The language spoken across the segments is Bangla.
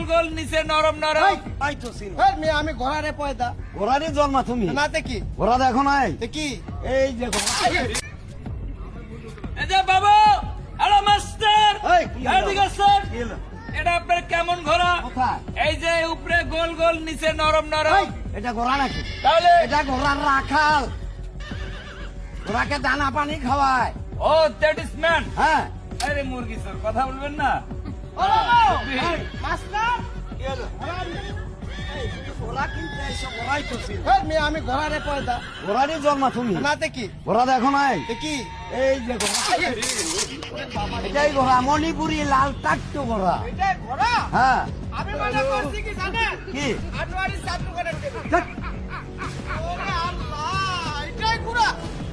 গোল নিচে নরম নরম। আই তো সিন মেয়ে আমি ঘোড়ারে পয়দা ঘোড়ারই জন্মা তুমি নাতে কি ঘোড়া দেখো নাই কি এই যে ঘোড়া। এই যে বাবু, হ্যালো মাস্টার, এই, কি হলো? এদিকে স্যার। কি হলো? এটা আপনার কেমন ঘোড়া? কোথায়? এই যে উপরে গোল গোল নিচে নরম এই, নরম। এটা ঘোড়া নাকি? তাহলে এটা ঘোড়ার রাখাল, ঘোড়াকে দানা পানি খাওয়ায়। ও দ্যাট ইজ ম্যান। হ্যাঁ আরে মুরগি স্যার, কথা বলবেন না? ও বাবু এই, মাস্টার কি হলো? এই, তুমি ঘোড়া কিনতে এসো, ঘোড়াই তো সিন মেয়ে আমি ঘোড়ারে পয়দা ঘোড়ারই জন্মা তুমি নাতে কি ঘোড়া দেখো নাই কি এই যে ঘোড়া। এটাই ঘোড়া, মণিপুরি লাল টাট্টু ঘোড়া। এটা ঘোড়া হ্যাঁ আমি মনে করছি কি জানেন কি আটোয়ারি চাটু করে দেবে ধ্যাৎ, ওরে আল্লাহ এটাই ঘোড়া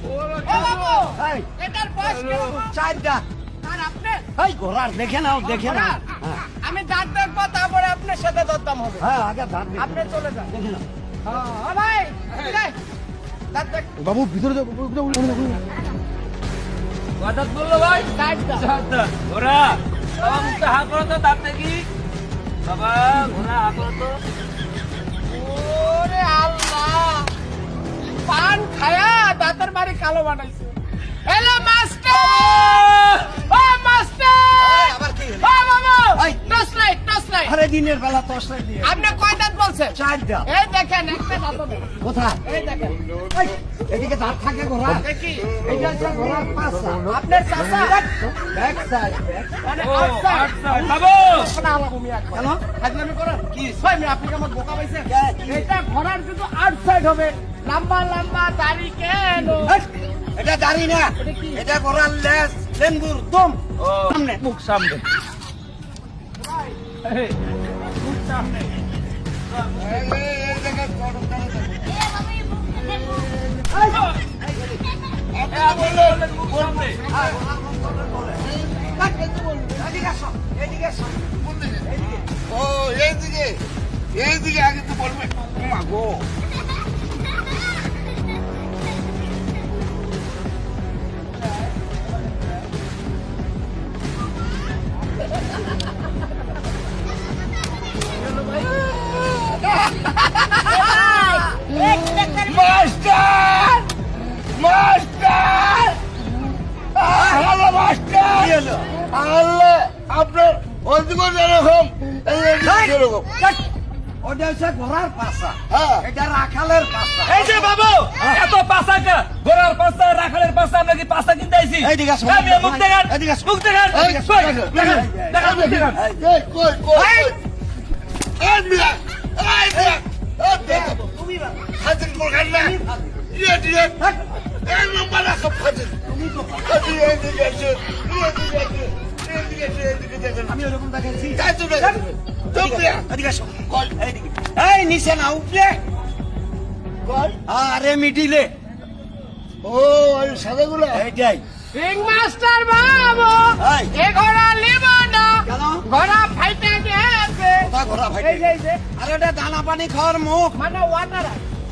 ও বাবু এই, এটার বয়স কেমন চার দাঁত। আর আপনি এই ঘোড়ার দেখে নাও, দেখে নাও। হ্যাঁ আমি দাঁত দেখবো তারপরে আপনার সাথে দরদাম হবে হ্যাঁ, আগে দাঁত দেখে আপনি নাও। চলে যান দেখে নাও। ভাই এই, দাঁত দেখ বাবু ভিতরে যাও কথা বললো ভাই। ঘোড়া বাবা, মুখটা হা করো তো, দাঁত দেখি। বাবা ঘোড়া হা করো তো। ওরে আল্লাহ পান খায়া দাঁতের বাড়ি কালো বানাইছে হ্যালো মাস্টার ও মাস্টার আবার কি হলো? ও বাবু এই। টস লাইট আরে দিনের বেলা তসলাই দিয়ে আপনি কয় দাঁত বলছেন চার দাঁত। এই দেখেন একটা দাঁত নেই কোথায়? এই দেখেন এই, এদিকে দাঁত থাকে ঘোড়া। দেখি এইটা হচ্ছে ঘোড়ার পাছা। আপনার চাচা ব্যাক সাইড, ব্যাক সাইড। মানে ও, outside। outside। বাবু! ওটা আলাদা ভূমি একবার। কেন? ফাজলামি করেন? ভাই, আমি আপনি কি আমার বোকা পাইছেন? কি? এটা ঘোড়ার শুধু আউটসাইড হবে লম্বা লম্বা দাড়ি কেন এই, এটা দাড়ি না, এটা কি? এটা ঘোড়ার লেজ, লেঙ্গুর দম। ও, সামনে। মুখ সামনে। এই, মুখ সামনে। এই, এই জায়গায় গরম করে দাও। বললেন মুখ সামনে। হ্যাঁ, ঘোড়ার মন করে বলে। এদিকে আসো, এদিকে আসো। এদিকে। ও এইদিকে এইদিকে আগে তো বলবে মা গো মাস্টার মাস্টার হ্যালো মাস্টার কি হলো? আল্লাহ আপনার ওইদিকে যেরকম এরকম ধ্যাৎ, ওটা হচ্ছে ঘোড়ার পাছা। হ্যাঁ এটা রাখালের পাছা। এই যে বাবু, এত পাশা কা, ঘোড়ার পাশা, রাখালের পাশা, আমরা কি পাশা কিনতে আইছি? এইদিকে আসো। এই মেয়ে, মুখ দেখান, এদিকে আসো। মুখ দেখান, এদিকে আসো, দেখান, এদিকে আসো। দেখান, দেখান, মুখ দেখান। এই কই কই এই মিয়া এই মিয়া তুমি বা- হাজির করবেন না ইয়ে দিয়ে এই নম্বর রাখো হাজির হাজির এইদিকে আছে এইদিকে আছে এইদিকে আছে এইদিকে দেখেন আমি ওরকম দেখাচ্ছি। তাই তো দেখেন চুপ মিয়া এদিকে আসো। কই এইদিকে। এই নিচে না, উপরে। কই আরে মিডিলে। ও এই সাদাগুলো এইটাই। রিং মাস্টার বাবু এই। এ ঘোড়া লিব না কেন? ঘোড়া ফাইটে গেছে কোথা ঘোড়া ভাই? এই যে আরে এটা দানা পানি খাওয়ার মুখ। মানে ওয়াটার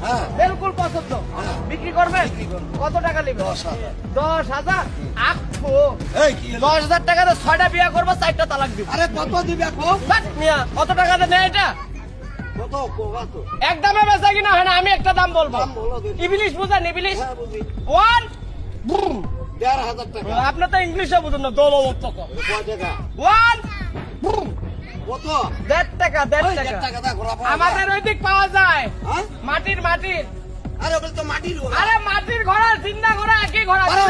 হ্যাঁ, বিলকুল পছন্দ বিক্রি করবেন কত টাকা নেবে 10,000 10,000 আখো এই কি হলো? 10,000 টাকাতে 6টা বিয়ে করবো 4টা তালাক দিব আরে কত দিবে কো? বাট মিয়া কত টাকাতে নেয় এটা কত কত? একদমে বেচা কিনা হয় না আমি একটা দাম বলবো দাম বলো দেখি। ইবলিশ বুঝেন ইবলিশ হ্যাঁ, বুঝি। 1 বুম 1,500 টাকা। আপনি তো ইংলিশে বুঝেন না দল টাকা কয় টাকা? 1 বুম কত? 1.5 টাকা ওই 1.5 1,000 টাকা টাকা দা ঘোড়া পাওয়া আমাদের যায়। ওই দিক পাওয়া যায় হ্যাঁ? মাটির আরে ওগুলো তো মাটির ঘোড়া। আরে মাটির ঘোড়া জিন্দা ঘোড়া একই ঘোড়া বাড়াও,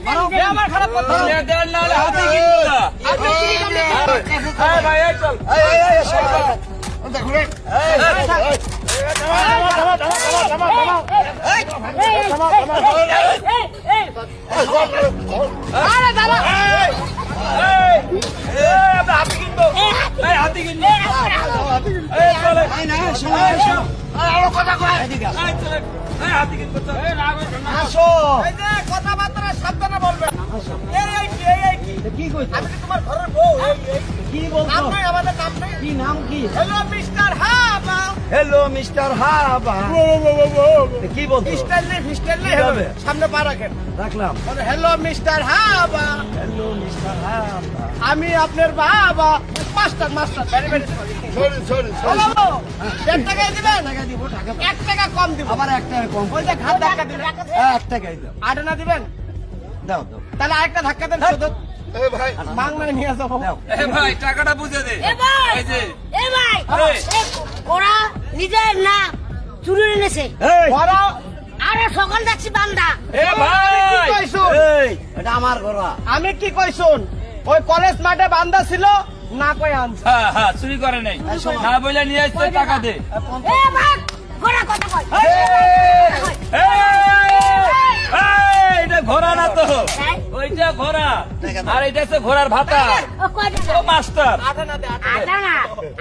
বাড়াও, এ আমার খারাপ কথা এ দেন না হলে হাতে কিনবো না। আপনি কি কামড়ে এই ভাই, এই চল। এই, সব বাড়াও। দেখুন এই, আরে দাদা এই, আমরা হাতে কিনবো। এই, হাতে কিনবো। এই, চলে। এই না, শোনো, এসো। আরো কথা কয় এদিকে আসো। এই, চলে। এই, হাতে কিনবো, চল। আসো। এই যে কথাবার্তা সাবধানে বলবেন আসো। এই কি এটা কি কইছো? আমি কি তোমার ঘরের বউ কি বলছো? নাম নাই আমাদের নাম নাই কি নাম কি? হ্যালো মিস্টার হাবা হ্যালো মিস্টার হাবা। কি বলছো? ফিস্টাইল নেই কি হ্যালো হবে? সামনে পা রাখেন রাখলাম। হ্যালো মিস্টার হাবা হ্যালো মিস্টার হাবা। আমি আপনার বাবা master master very very sorry sorry ও সরি বাবু 1 টাকা দিবেন টাকা দিব টাকা 1 টাকা কম দিব আবার 1 টাকা কম ওই যে ঘাট ধাক্কা দিলেন 1 টাকাই দাও 8 আনা দিবেন দাও দাও তাহলে আরেকটা ধাক্কা দেন শুধু এ ভাই বাংলায় নিয়ে যাবো দাও এ ভাই টাকাটা বুঝে দে এ ভাই এই যে এ ভাই আরে। ওরা নিজের না চুরি এনেছে এই বড় আরে সকাল যাচ্ছি বান্দা এ ভাই কইছুন এই এটা আমার ঘোড়া আমি কি কইছুন ওই কলেজ মাঠে বান্দা ছিল না কই আনছে হ্যাঁ হ্যাঁ চুরি করে নাই না বলে নিয়ে আসছে টাকা দে এ ভাই ঘোড়া কথা কয় এই, এটা ঘোড়া না তো হ্যাঁ? ওইটা ঘোড়া আর এটা হচ্ছে ঘোড়ার ভাতা ও কয় টাকা? ও মাস্টার আটা না দে আটা আটা না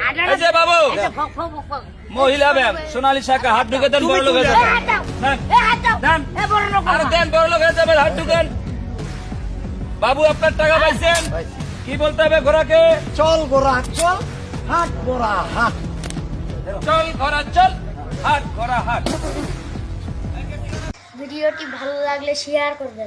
আটা এই যে বাবু এটা ফক ফক ফক ফক। মহিলা ব্যায়াম সোনালী শাখা হাত ঢুকে দেন বড় লোক হয়ে এ যাবে হাত দাও দেন। এ হাত দাও দেন। এ বড় লোক আর দেন বড় লোক হয়ে যাবে হাত ঢুকেন বাবু আপনার টাকা পাইছেন কি বলতে হবে ঘোড়াকে চল ঘোড়া চল হাট ঘোড়া হাট চল ঘোড়া চল হাট ঘোড়া হাট ভিডিওটি ভালো লাগলে শেয়ার করবেন।